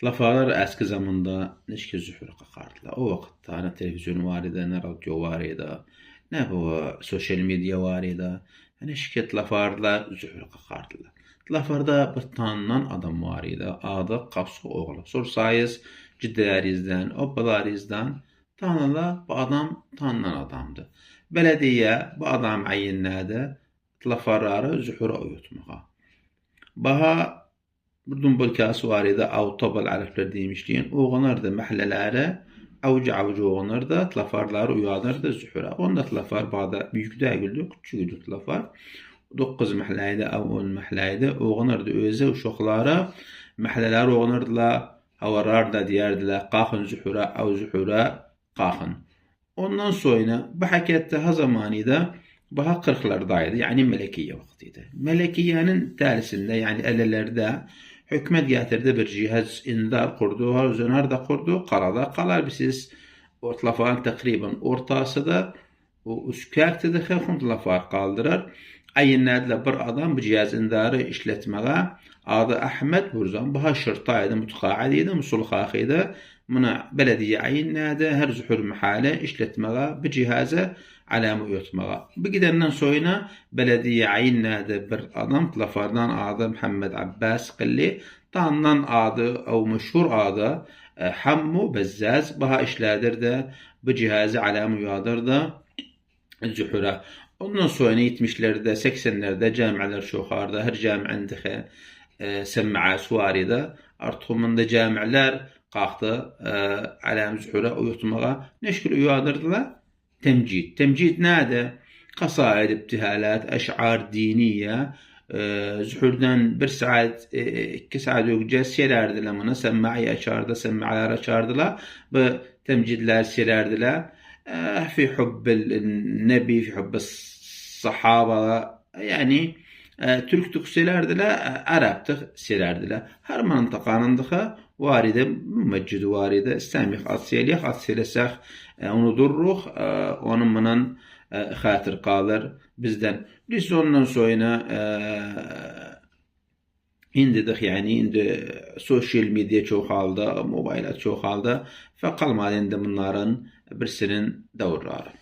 Lafalar eski zamanda neşke zühür qakardılar. O vaxtda ne televizyon var idi, ne radyo var idi, ne bu sosyal medya var idi. Neşke lafarlar zühür qakardılar. Lafarda bir tanınan adam var idi. Adı Qapsı oğlu. Sorsayız ciddələrizdən, obbalarızdan tanırlar. Bu adam tanınan adamdı. Belediye bu adam ayinlədi. Lafarları zühür uyutmağa. Baha Burdun bölkəsi var idi, avtobal ərəflər demişdiyin, oğanırdı məhəllələri, avcı oğanırdı, tlafarları uyanırdı zühürə. Onda tlafar bağda büyük dəgildi, küçük idi tlafar. 9 məhəllə idi, 10 məhəllə idi, oğanırdı özə uşaqları, məhəllələri oğanırdılar, havarar da deyərdilər, qalxın zühürə, av zühürə, qalxın. Ondan sonra bu həkətdə ha zamanı baha 40'lardaydı, yani Melekiye vaxtıydı. Melekiye'nin dərisində, yani əllərdə hükümet getirdi bir cihaz indar kurdu, harzonar da kurdu, karada kalar siz ortalafağın takriben ortasıda o üskərti de xəxundlafaq kaldırır. Ayinlədlə bir adam bu cihaz indarı işletməyə adı Ahmet Burzan, baha şırtaydı, mutqaadiydi, musulxaqıydı. Buna belediye ayinlədi, her zühür mahalle işletməyə bu cihazı alamı uyutmağa. Bu gidenden sonra belediye ayinlədi bir adam, lafardan adı Muhammed Abbas Qilli, tanınan adı, o meşhur adı Hammu Bezzaz, baha işlədir de bu cihazı alamı uyadırdı zühürə. Ondan sonra 70'lerde, 80'lerde camiler çoxardı, her camiəndəxə səmma'ası var idi. Artıq onda camiler qalxdı alamı zühürə uyutmağa. Neşkil uyadırdılar? Temcid. Temcid nədir? Qasaid, ibtihalat, əş'ar diniyə, zühürdən 1 saat, 2 saat öncə serərdilər buna, səmma'i səmma'lar açardılar. Bu temcidlər serərdilər. Fi hubbil nebi, fi hubbil sahaba, yani Türk serərdilər, Araptıq serərdilər. Hər mantıqanındıqı varide, mümeccid varide, İslamiyyə atsiyəliyək, atsiyələsək, onu durruq, onun bunun xatır qalır bizdən. Biz ondan sonra indidik, yani indi sosyal medya çoxaldı, mobilat çoxaldı və qalmadı indi bunların birisinin davırları.